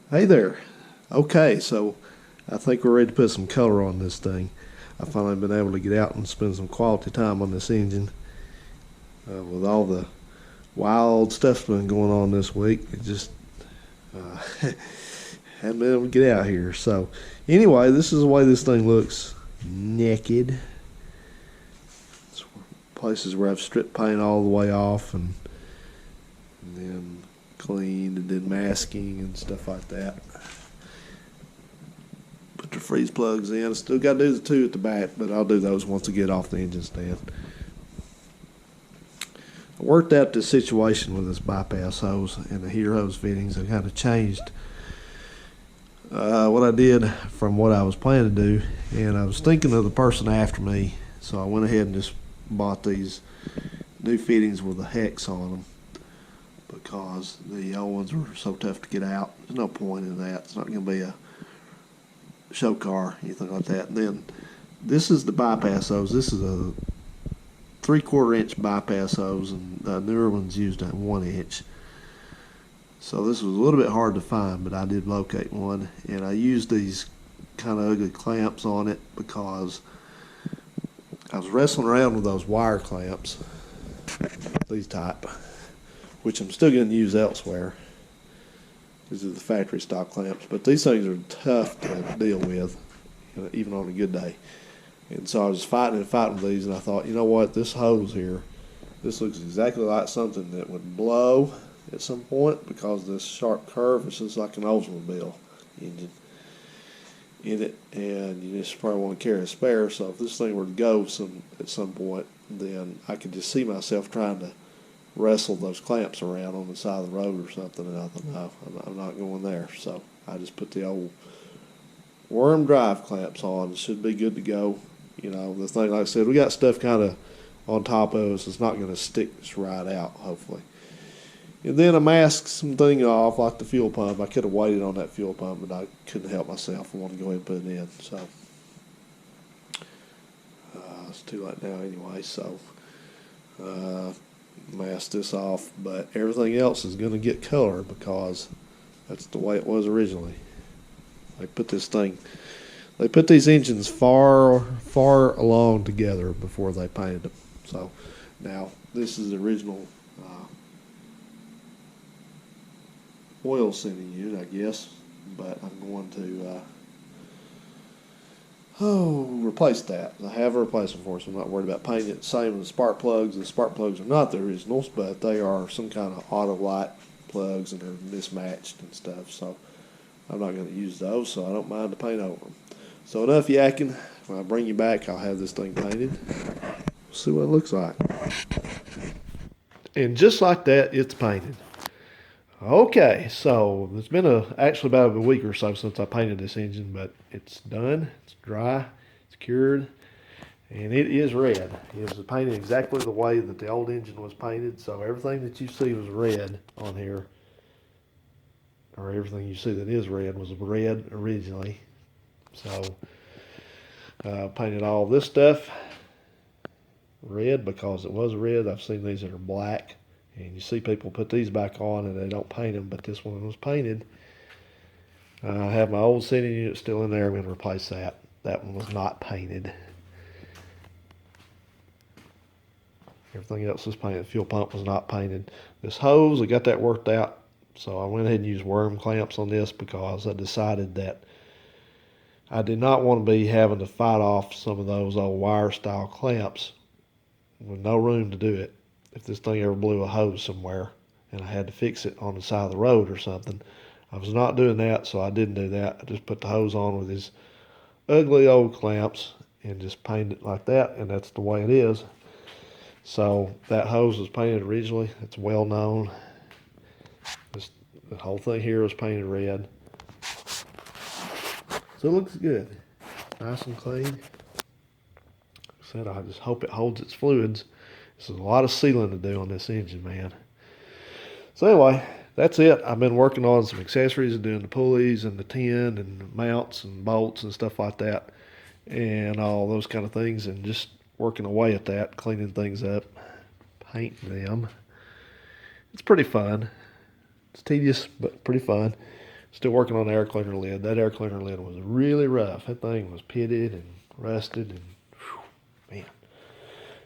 Hey there. Okay, so I think we're ready to put some color on this thing. I've finally been able to get out and spend some quality time on this engine. With all the wild stuff's been going on this week, it just uh, haven't been able to get out here. So, anyway, this is the way this thing looks naked. It's places where I've stripped paint all the way off and then cleaned and did masking and stuff like that. Put the freeze plugs in. I still got to do the two at the back, but I'll do those once I get off the engine stand. I worked out this situation with this bypass hose and the heater hose fittings. I kind of changed what I did from what I was planning to do, and I was thinking of the person after me, so I went ahead and just bought these new fittings with a hex on them because the old ones were so tough to get out. There's no point in that. It's not going to be a show car, anything like that. And then this is the bypass hose. This is a 3/4 inch bypass hose, and the newer ones used a 1 inch. So this was a little bit hard to find, but I did locate one, and I used these kind of ugly clamps on it because I was wrestling around with those wire clamps, these type, which I'm still going to use elsewhere. These are the factory stock clamps, but these things are tough to deal with, even on a good day. And so I was fighting with these, and I thought, you know what, this hose here, this looks exactly like something that would blow at some point because of this sharp curve. It's just like an Oldsmobile engine in it, and you just probably want to carry a spare. So if this thing were to go at some point, then I could just see myself trying to wrestle those clamps around on the side of the road or something, and I thought, no, I'm not going there. So I just put the old worm drive clamps on. It should be good to go. You know, the thing, like I said, we got stuff kind of on top of us. It's not going to stick us right out, hopefully. And then I masked something off, like the fuel pump. I could have waited on that fuel pump, but I couldn't help myself. I wanted to go ahead and put it in. So it's too late now anyway. So mask this off, but everything else is going to get color because that's the way it was originally. They put these engines far along together before they painted them. So now this is the original oil sending unit, I guess, but I'm going to replace that. I have a replacement for it, so I'm not worried about painting it. Same with the spark plugs. The spark plugs are not the originals, but they are some kind of auto light plugs, and they're mismatched and stuff. So I'm not going to use those, so I don't mind to paint over them. So enough yakking. When I bring you back, I'll have this thing painted. See what it looks like. And just like that, it's painted. Okay, so it's been actually about a week or so since I painted this engine, but it's done. It's dry. It's cured. And it is red. It was painted exactly the way that the old engine was painted. So everything that you see was red on here, or everything you see that is red was red originally. So painted all this stuff red because it was red. I've seen these that are black, and you see people put these back on and they don't paint them, but this one was painted. I have my old sending unit still in there. I'm going to replace that. That one was not painted. Everything else was painted. The fuel pump was not painted. This hose, I got that worked out. So I went ahead and used worm clamps on this because I decided that I did not want to be having to fight off some of those old wire style clamps with no room to do it. If this thing ever blew a hose somewhere and I had to fix it on the side of the road or something, I was not doing that, so I didn't do that. I just put the hose on with these ugly old clamps and just painted it like that, and that's the way it is. So that hose was painted originally. It's well known. The whole thing here was painted red. So it looks good. Nice and clean. Like I said, I just hope it holds its fluids. There's a lot of sealing to do on this engine, man. So anyway, that's it. I've been working on some accessories and doing the pulleys and the tin and mounts and bolts and stuff like that and all those kind of things, and just working away at that, cleaning things up, painting them. It's pretty fun. It's tedious, but pretty fun. Still working on the air cleaner lid. That air cleaner lid was really rough. That thing was pitted and rusted, and whew, man.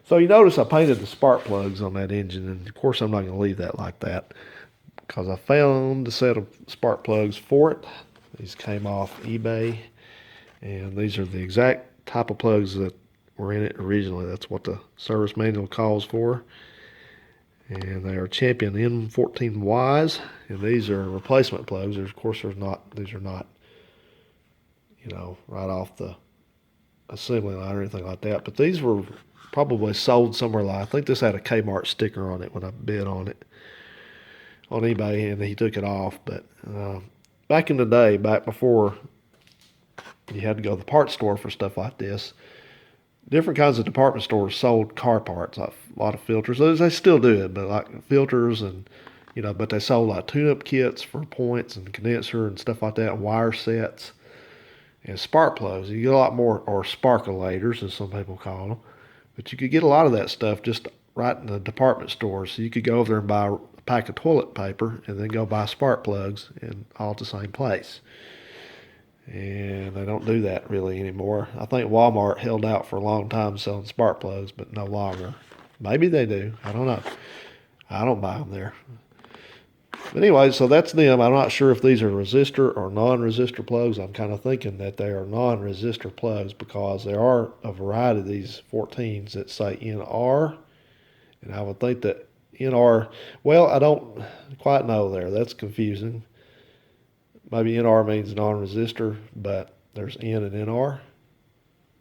So you notice I painted the spark plugs on that engine, and of course I'm not going to leave that like that because I found a set of spark plugs for it. These came off eBay, and these are the exact type of plugs that were in it originally. That's what the service manual calls for. And they are Champion M14Ys, and these are replacement plugs. Of course, these are not, right off the assembly line or anything like that. But these were probably sold somewhere I think this had a Kmart sticker on it when I bid on it on eBay, and he took it off. But back in the day, back before you had to go to the parts store for stuff like this, different kinds of department stores sold car parts, like a lot of filters. They still do it, but like filters and, but they sold like tune-up kits for points and condenser and stuff like that, and wire sets and spark plugs. You get a lot more, or sparkulators, as some people call them. But you could get a lot of that stuff just right in the department store. So you could go over there and buy a pack of toilet paper and then go buy spark plugs, and all at the same place. And they don't do that really anymore. I think Walmart held out for a long time selling spark plugs, but no longer. Maybe they do. I don't know. I don't buy them there. But anyway, so that's them. I'm not sure if these are resistor or non-resistor plugs. I'm kind of thinking that they are non-resistor plugs because there are a variety of these 14s that say NR. And I would think that NR, well, I don't quite know there. That's confusing. Maybe NR means non-resistor, but there's N and NR.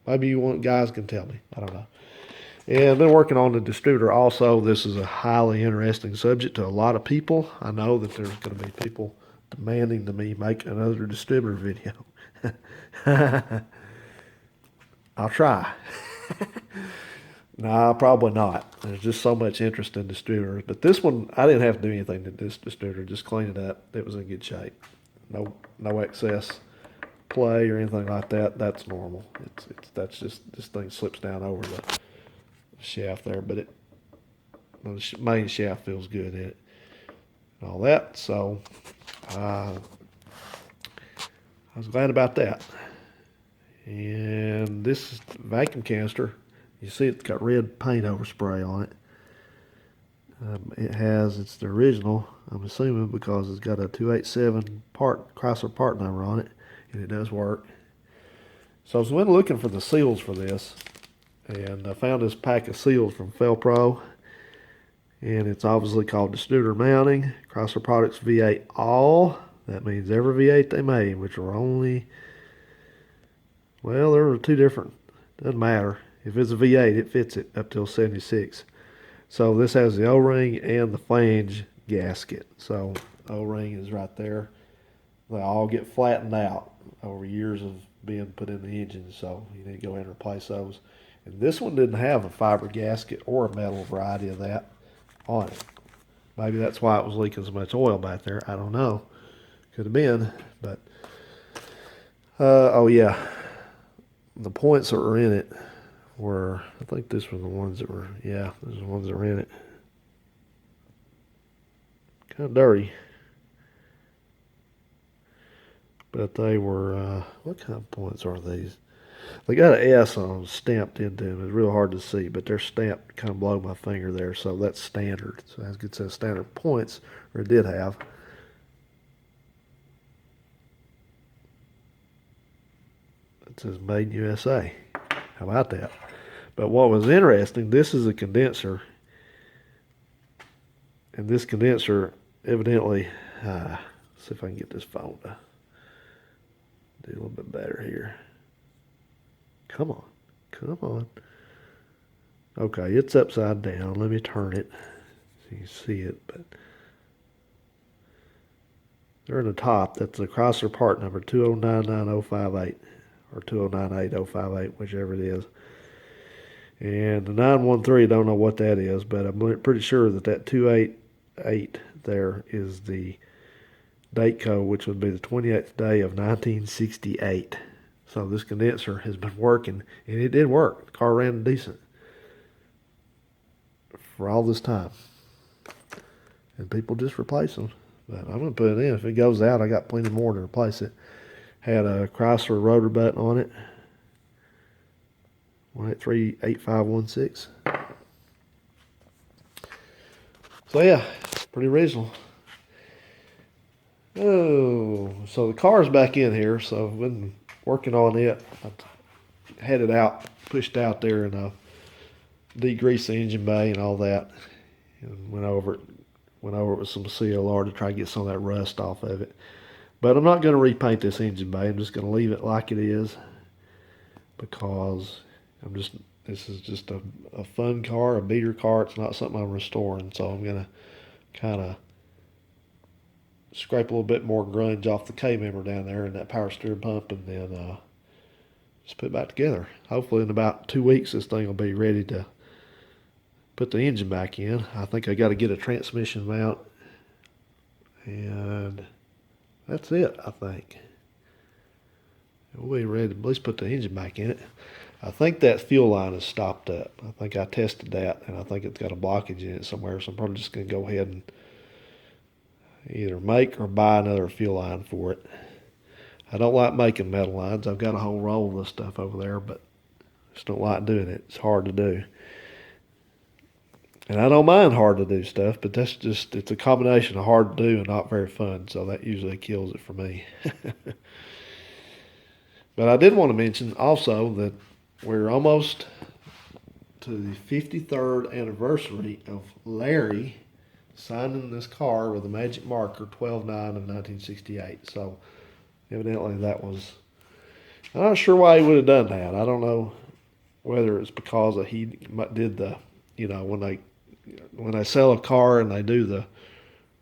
Maybe guys can tell me. I don't know. And I've been working on the distributor also. This is a highly interesting subject to a lot of people. I know that there's going to be people demanding to me make another distributor video. I'll try. No, probably not. There's just so much interest in distributors. But this one, I didn't have to do anything to this distributor. Just clean it up. It was in good shape. No excess play or anything like that. That's normal. That's just, this thing slips down over the shaft there, but the main shaft feels good in it and all that. So I was glad about that. And this vacuum canister, you see it's got red paint overspray on it. It's the original, I'm assuming, because it's got a 287 Chrysler part number on it, and it does work. So I was looking for the seals for this, and I found this pack of seals from Felpro, and it's obviously called distributor mounting, Chrysler Products V8 All. That means every V8 they made, which are only, well, there were two different, doesn't matter. If it's a V8, it fits it up till 76. So this has the O-ring and the flange gasket. So O-ring is right there. They all get flattened out over years of being put in the engine, so you need to go in and replace those. And this one didn't have a fiber gasket or a metal variety of that on it. Maybe that's why it was leaking so much oil back there. I don't know. Could have been, but oh yeah, the points that were in it were, I think these were the ones that were, yeah, those are the ones that were in it. Kind of dirty. But they were, what kind of points are these? They got an S on them stamped into them. It's real hard to see, but they're stamped kind of below my finger there, so that's standard. So as it says standard points, or it did have. It says made in USA. How about that? But what was interesting, this is a condenser. And this condenser evidently, see if I can get this phone to do a little bit better here. Come on, come on. Okay, it's upside down. Let me turn it so you can see it. But there in the top, that's the Chrysler part number 2099058 or 2098058, whichever it is. And the 913, I don't know what that is, but I'm pretty sure that 288 there is the date code, which would be the 28th day of 1968. So this condenser has been working, and it did work. The car ran decent for all this time. And people just replace them. But I'm going to put it in. If it goes out, I got plenty more to replace it. Had a Chrysler rotor button on it. 1838516. So yeah, pretty original. Oh, so the car's back in here. So I've been working on it. I had it out, pushed out there, and degreased the engine bay and all that, and went over it with some CLR to try to get some of that rust off of it. But I'm not going to repaint this engine bay. I'm just going to leave it like it is because this is just a fun car, a beater car. It's not something I'm restoring, so I'm going to kind of scrape a little bit more grunge off the K-member down there and that power steering pump, and then just put it back together. Hopefully in about 2 weeks this thing will be ready to put the engine back in. I think I got to get a transmission mount, and that's it, I think. We'll be ready to at least put the engine back in it. I think that fuel line is stopped up. I think I tested that, and I think it's got a blockage in it somewhere, so I'm probably just going to go ahead and either make or buy another fuel line for it. I don't like making metal lines. I've got a whole roll of this stuff over there, but I just don't like doing it. It's hard to do. And I don't mind hard to do stuff, but it's a combination of hard to do and not very fun, so that usually kills it for me. But I did want to mention also that we're almost to the 53rd anniversary of Larry signing this car with a magic marker 12/9 of 1968. So evidently that was, I'm not sure why he would have done that. I don't know whether it's because he did the, when they sell a car and they do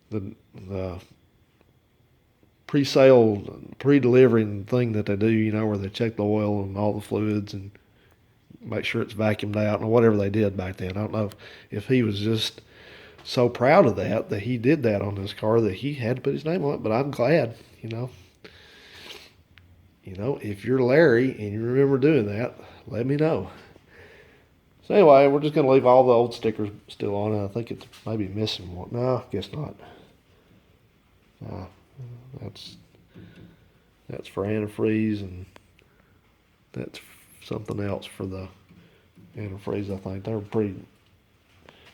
the pre-sale, pre-delivering thing that they do, where they check the oil and all the fluids and make sure it's vacuumed out and whatever they did back then. I don't know if he was just so proud of that he did that on this car that he had to put his name on it, but I'm glad, if you're Larry and you remember doing that, let me know. So anyway, we're just going to leave all the old stickers still on it. I think it's maybe missing one. No, I guess not. That's for antifreeze, and that's something else for the antifreeze, I think. They were pretty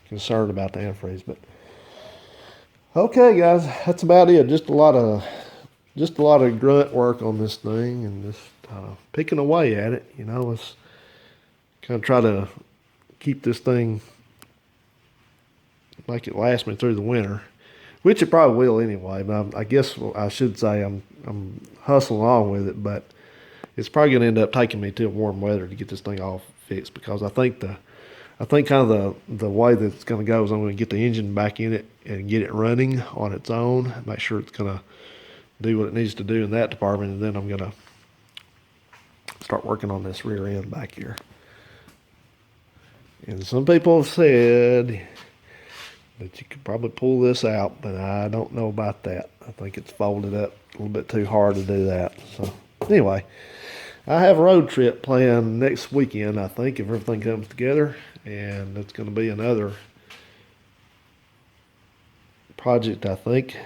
concerned about the antifreeze, but okay, guys, that's about it. Just a lot of grunt work on this thing, and just picking away at it. Let's kind of try to keep this thing, make it last me through the winter, which it probably will anyway. But I guess I should say I'm hustling along with it, but it's probably going to end up taking me till warm weather to get this thing all fixed, because I think kind of the way that it's going to go is I'm going to get the engine back in it and get it running on its own, make sure it's going to do what it needs to do in that department, and then I'm going to start working on this rear end back here. And some people have said that you could probably pull this out, but I don't know about that. I think it's folded up a little bit too hard to do that. So anyway, I have a road trip planned next weekend, I think, if everything comes together, and it's going to be another project, I think.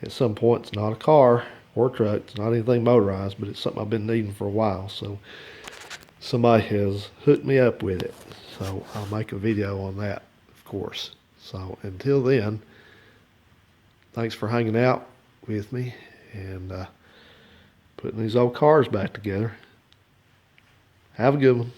At some point, it's not a car or a truck, it's not anything motorized, but it's something I've been needing for a while. So somebody has hooked me up with it. So I'll make a video on that, of course. So until then, thanks for hanging out with me and putting these old cars back together. Have a good one.